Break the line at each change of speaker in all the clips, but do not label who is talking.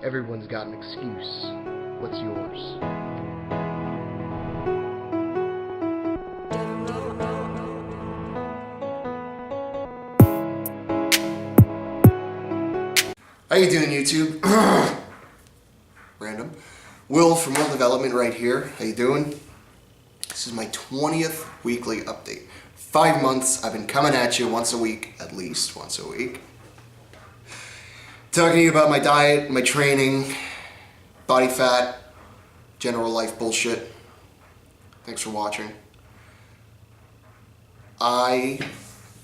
Everyone's got an excuse. What's yours? How you doing, YouTube? Random. Will from Will Development right here. How you doing? This is my 20th weekly update. 5 months I've been coming at you once a week, at least once a week. Talking to you about my diet, my training, body fat, general life bullshit. Thanks for watching. I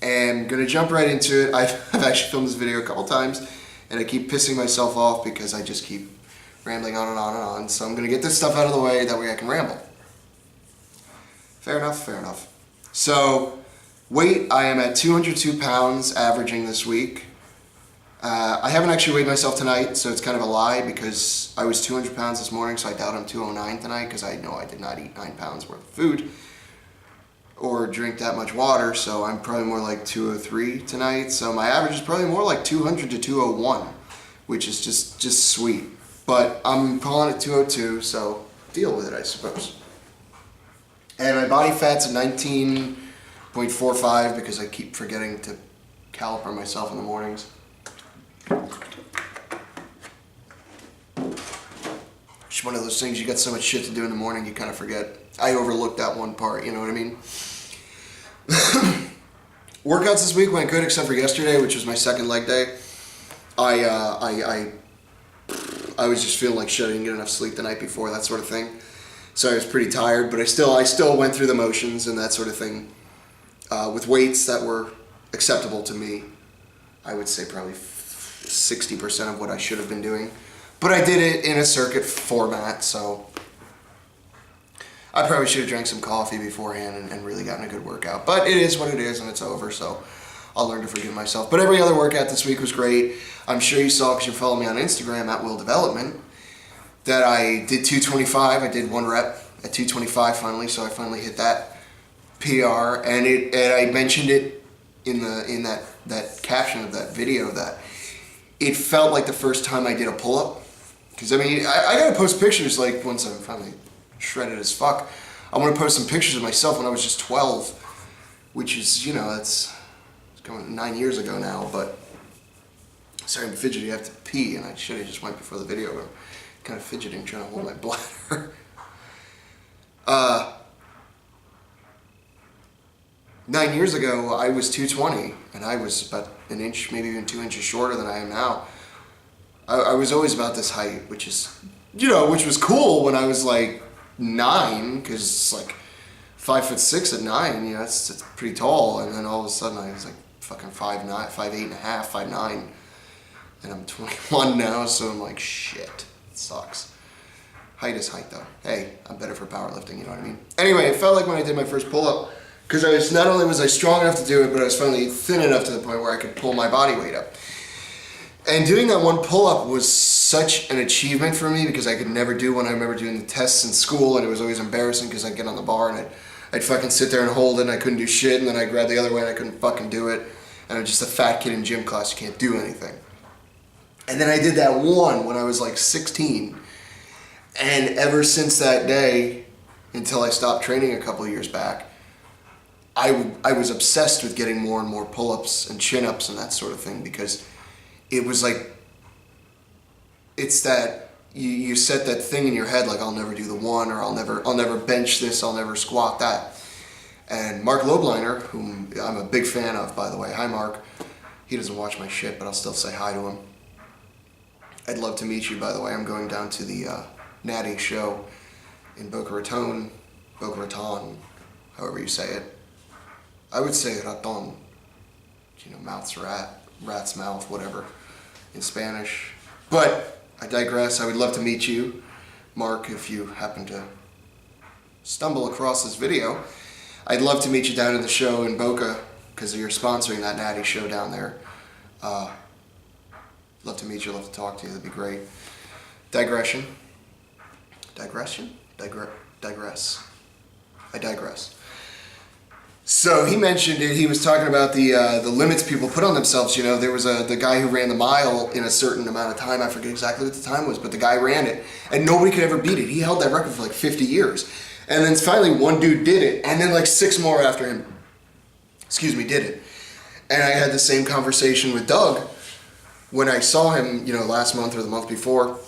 am gonna jump right into it. I've actually filmed this video a couple times and I keep pissing myself off because I just keep rambling on and on and on. So I'm gonna get this stuff out of the way, that way I can ramble. Fair enough, fair enough. So, weight, I am at 202 pounds averaging this week. I haven't actually weighed myself tonight, so it's kind of a lie because I was 200 pounds this morning, so I doubt I'm 209 tonight because I know I did not eat 9 pounds worth of food or drink that much water, so I'm probably more like 203 tonight. So my average is probably more like 200 to 201, which is just sweet. But I'm calling it 202, so deal with it, I suppose. And my body fat's at 19.45 because I keep forgetting to caliper myself in the mornings. It's one of those things, you got so much shit to do in the morning, you kind of forget. I overlooked that one part, you know what I mean? Workouts this week went good except for yesterday, which was my second leg day. I was just feeling like shit. I didn't get enough sleep the night before, that sort of thing. So I was pretty tired, but I still went through the motions and that sort of thing with weights that were acceptable to me. I would say probably 60% of what I should have been doing. But I did it in a circuit format, so I probably should have drank some coffee beforehand and really gotten a good workout. But it is what it is and it's over, so I'll learn to forgive myself. But every other workout this week was great. I'm sure you saw, because you follow me on Instagram at Will Development, that I did 225. I did 1 rep at 225 finally, so I finally hit that PR. And I mentioned it in that caption of that video that it felt like the first time I did a pull-up. Because I mean, I gotta post pictures like once I'm finally shredded as fuck. I want to post some pictures of myself when I was just 12, which is, you know, it's going 9 years ago now. But sorry, I'm fidgety. I have to pee, and I should have just went before the video. But I'm kind of fidgeting, trying to hold my bladder. 9 years ago, I was 220, and I was about an inch, maybe even 2 inches shorter than I am now. I was always about this height, which is, you know, which was cool when I was like 9, because it's like 5'6" at 9, you know, that's pretty tall. And then all of a sudden I was like fucking 5'9", 5'8 and a half, 5'9", and I'm 21 now, so I'm like, shit, it sucks. Height is height though. Hey, I'm better for powerlifting, you know what I mean? Anyway, it felt like when I did my first pull-up, because not only was I strong enough to do it, but I was finally thin enough to the point where I could pull my body weight up. And doing that one pull-up was such an achievement for me because I could never do one. I remember doing the tests in school and it was always embarrassing because I'd get on the bar and I'd fucking sit there and hold it and I couldn't do shit, and then I'd grab the other way and I couldn't fucking do it. And I'm just a fat kid in gym class, you can't do anything. And then I did that one when I was like 16. And ever since that day, until I stopped training a couple of years back, I was obsessed with getting more and more pull-ups and chin-ups and that sort of thing, because it was like, it's that you set that thing in your head like, I'll never do the one, or I'll never bench this, I'll never squat that. And Mark Lobliner, whom I'm a big fan of, by the way, hi Mark, he doesn't watch my shit, but I'll still say hi to him. I'd love to meet you, by the way. I'm going down to the Natty show in Boca Raton, however you say it. I would say raton, you know, mouth's rat's mouth, whatever, in Spanish. But I digress. I would love to meet you, Mark, if you happen to stumble across this video. I'd love to meet you down at the show in Boca, because you're sponsoring that Natty show down there. Love to meet you, love to talk to you, that'd be great. Digress. I digress. So he mentioned it. He was talking about the limits people put on themselves. You know, there was the guy who ran the mile in a certain amount of time. I forget exactly what the time was, but the guy ran it, and nobody could ever beat it. He held that record for like 50 years, and then finally one dude did it, and then like 6 more after him, did it. And I had the same conversation with Doug when I saw him, you know, last month or the month before,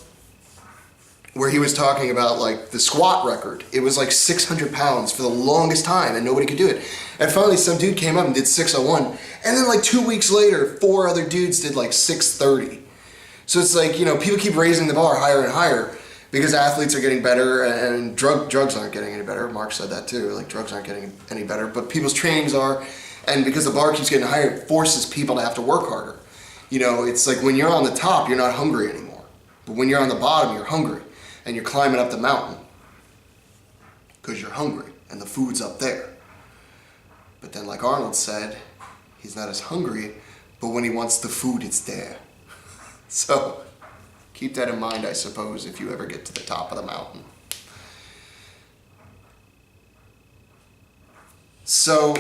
where he was talking about like the squat record. It was like 600 pounds for the longest time and nobody could do it. And finally some dude came up and did 601. And then like 2 weeks later, 4 other dudes did like 630. So it's like, you know, people keep raising the bar higher and higher because athletes are getting better and drugs aren't getting any better. Mark said that too, like drugs aren't getting any better, but people's trainings are. And because the bar keeps getting higher, it forces people to have to work harder. You know, it's like when you're on the top, you're not hungry anymore. But when you're on the bottom, you're hungry. And you're climbing up the mountain because you're hungry and the food's up there. But then like Arnold said, he's not as hungry, but when he wants the food, it's there. So keep that in mind, I suppose, if you ever get to the top of the mountain. So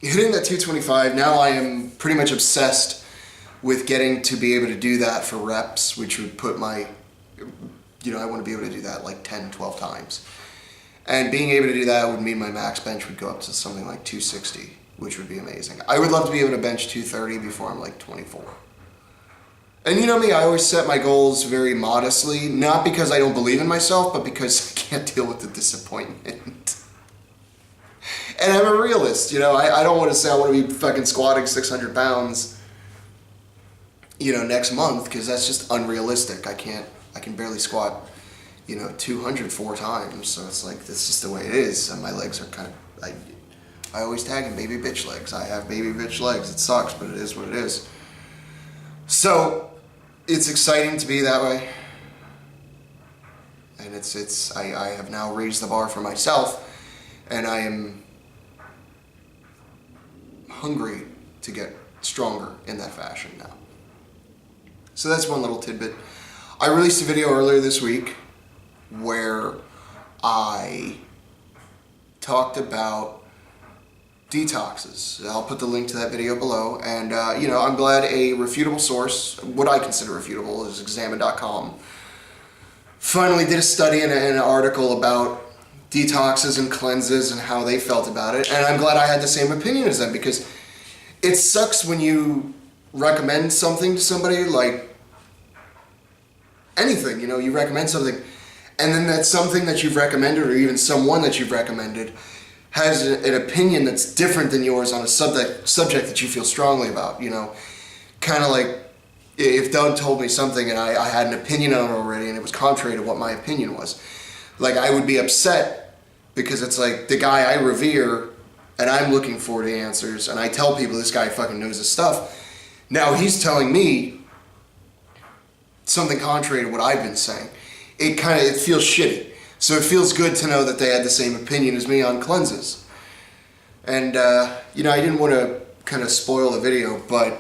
hitting that 225, now I am pretty much obsessed with getting to be able to do that for reps, which would put my, you know, I want to be able to do that like 10, 12 times. And being able to do that would mean my max bench would go up to something like 260, which would be amazing. I would love to be able to bench 230 before I'm like 24. And you know me, I always set my goals very modestly, not because I don't believe in myself, but because I can't deal with the disappointment. And I'm a realist, you know, I don't want to say I want to be fucking squatting 600 pounds, you know, next month, because that's just unrealistic. I can barely squat, you know, 204 times, so it's like, that's just the way it is, and my legs are kind of, I always tag them baby bitch legs. I have baby bitch legs. It sucks, but it is what it is. So, it's exciting to be that way, and I have now raised the bar for myself, and I am hungry to get stronger in that fashion now. So that's one little tidbit. I released a video earlier this week where I talked about detoxes. I'll put the link to that video below, and you know, I'm glad a refutable source, what I consider refutable, is Examine.com, finally did a study and an article about detoxes and cleanses and how they felt about it, and I'm glad I had the same opinion as them, because it sucks when you recommend something to somebody, like anything, you know, you recommend something, and then that something that you've recommended, or even someone that you've recommended, has an opinion that's different than yours on a subject that you feel strongly about, you know, kind of like if Doug told me something and I had an opinion on it already and it was contrary to what my opinion was. Like, I would be upset because it's like the guy I revere and I'm looking for the answers, and I tell people this guy fucking knows his stuff. Now he's telling me something contrary to what I've been saying. It feels shitty. So it feels good to know that they had the same opinion as me on cleanses. And, you know, I didn't want to kind of spoil the video, but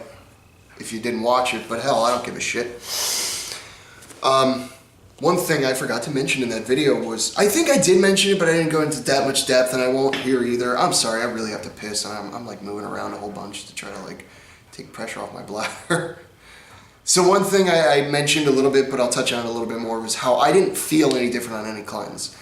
if you didn't watch it, but hell, I don't give a shit. One thing I forgot to mention in that video was, I think I did mention it, but I didn't go into that much depth, and I won't here either. I'm sorry, I really have to piss, and I'm like moving around a whole bunch to try to like take pressure off my bladder. So one thing I mentioned a little bit, but I'll touch on it a little bit more, was how I didn't feel any different on any cleanse.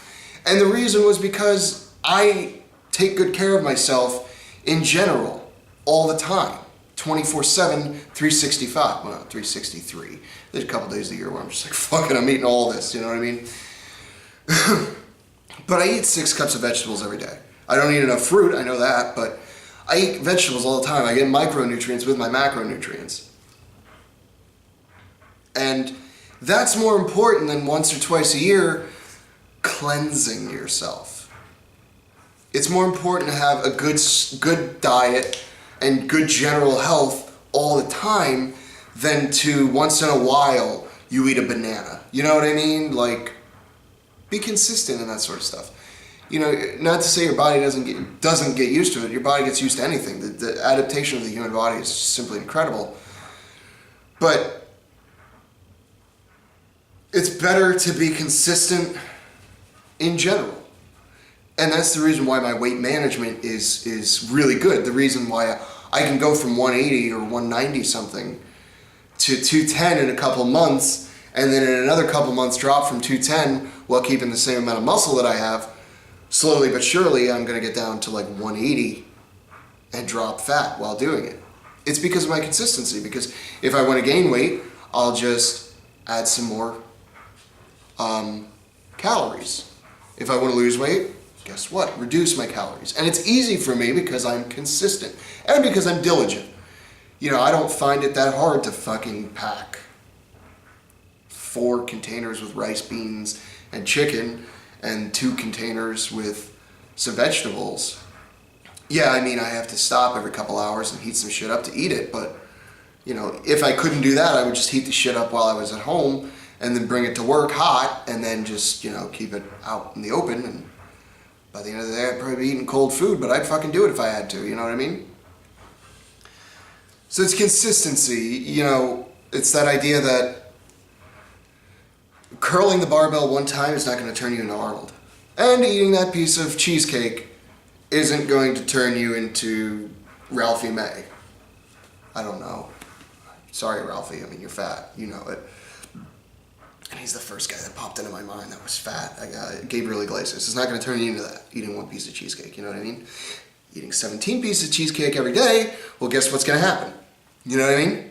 And the reason was because I take good care of myself in general, all the time. 24/7, 365, well, 363. There's a couple days of the year where I'm just like, fuck it, I'm eating all this, you know what I mean? But I eat 6 cups of vegetables every day. I don't eat enough fruit, I know that, but I eat vegetables all the time. I get micronutrients with my macronutrients. And that's more important than once or twice a year cleansing yourself. It's more important to have a good diet and good general health all the time than to once in a while you eat a banana. You know what I mean? Like, be consistent in that sort of stuff. You know, not to say your body doesn't get used to it. Your body gets used to anything. The adaptation of the human body is simply incredible. But it's better to be consistent in general. And that's the reason why my weight management is really good. The reason why I can go from 180 or 190 something to 210 in a couple months, and then in another couple months drop from 210 while keeping the same amount of muscle that I have. Slowly but surely, I'm gonna get down to like 180 and drop fat while doing it. It's because of my consistency, because if I want to gain weight, I'll just add some more calories. If I want to lose weight, guess what? Reduce my calories. And it's easy for me because I'm consistent and because I'm diligent. You know, I don't find it that hard to fucking pack 4 containers with rice, beans, and chicken and 2 containers with some vegetables. Yeah, I mean, I have to stop every couple hours and heat some shit up to eat it, but, you know, if I couldn't do that, I would just heat the shit up while I was at home and then bring it to work hot and then just, you know, keep it out in the open, and by the end of the day, I'd probably be eating cold food, but I'd fucking do it if I had to, you know what I mean? So it's consistency, you know, it's that idea that curling the barbell one time is not going to turn you into Arnold. And eating that piece of cheesecake isn't going to turn you into Ralphie May. I don't know. Sorry, Ralphie. I mean, you're fat. You know it. And he's the first guy that popped into my mind that was fat. Gabriel Iglesias. It's not going to turn you into that, eating 1 piece of cheesecake. You know what I mean? Eating 17 pieces of cheesecake every day, well, guess what's going to happen? You know what I mean?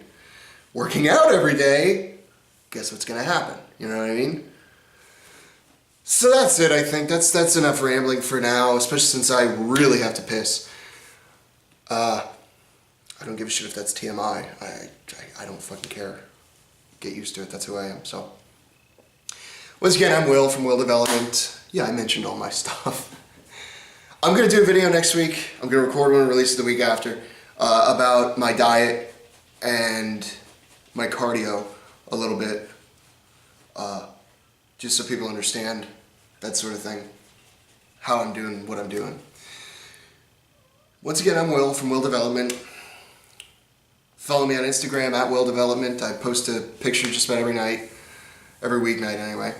Working out every day, guess what's going to happen? You know what I mean? So that's it, I think. That's enough rambling for now, especially since I really have to piss. I don't give a shit if that's TMI. I don't fucking care. Get used to it. That's who I am. So, once again, I'm Will from Will Development. Yeah, I mentioned all my stuff. I'm going to do a video next week. I'm going to record one and release it the week after about my diet and my cardio a little bit. Just so people understand that sort of thing, how I'm doing what I'm doing. Once again, I'm Will from Will Development. Follow me on Instagram at Will Development. I post a picture just about every night, every weeknight anyway.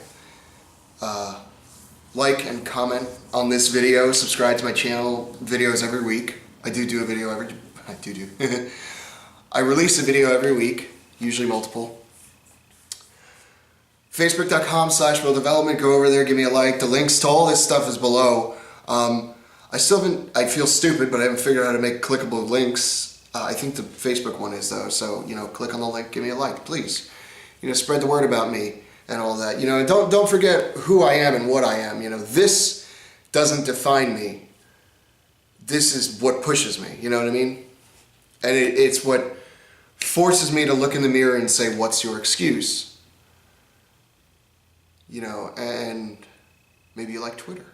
Like and comment on this video. Subscribe to my channel. Videos every week. I do a video every. I release a video every week, usually multiple. Facebook.com/Will Development. Go over there, give me a like. The links to all this stuff is below. I still haven't, I feel stupid, but I haven't figured out how to make clickable links. I think the Facebook one is though, so, you know, click on the link, give me a like, please. You know, spread the word about me and all that. You know, and don't forget who I am and what I am. You know, this doesn't define me. This is what pushes me, you know what I mean? And it's what forces me to look in the mirror and say, what's your excuse? You know, and maybe you like Twitter.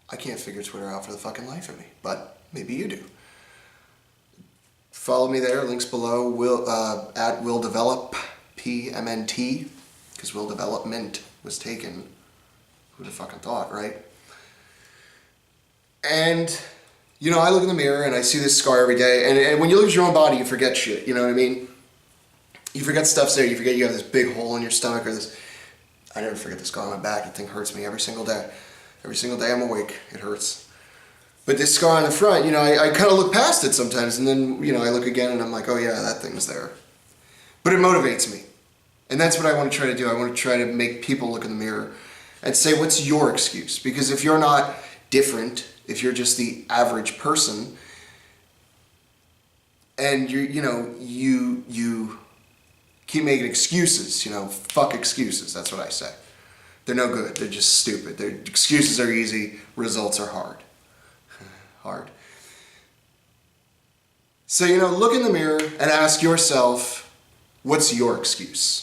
I can't figure Twitter out for the fucking life of me, but maybe you do. Follow me there, links below, at Will Develop, PMNT, because Will Development was taken. Who'd have fucking thought, right? And, you know, I look in the mirror and I see this scar every day, and when you lose your own body, you forget shit, you know what I mean? You forget stuff's there, you forget you have this big hole in your stomach or this. I never forget the scar on my back. That thing hurts me every single day. Every single day I'm awake, it hurts. But this scar on the front, you know, I kind of look past it sometimes, and then, you know, I look again and I'm like, oh yeah, that thing's there. But it motivates me. And that's what I want to try to do. I want to try to make people look in the mirror and say, what's your excuse? Because if you're not different, if you're just the average person, and you keep making excuses, you know, fuck excuses, that's what I say. They're no good, they're just stupid. Excuses are easy, results are hard. Hard. So, you know, look in the mirror and ask yourself, what's your excuse?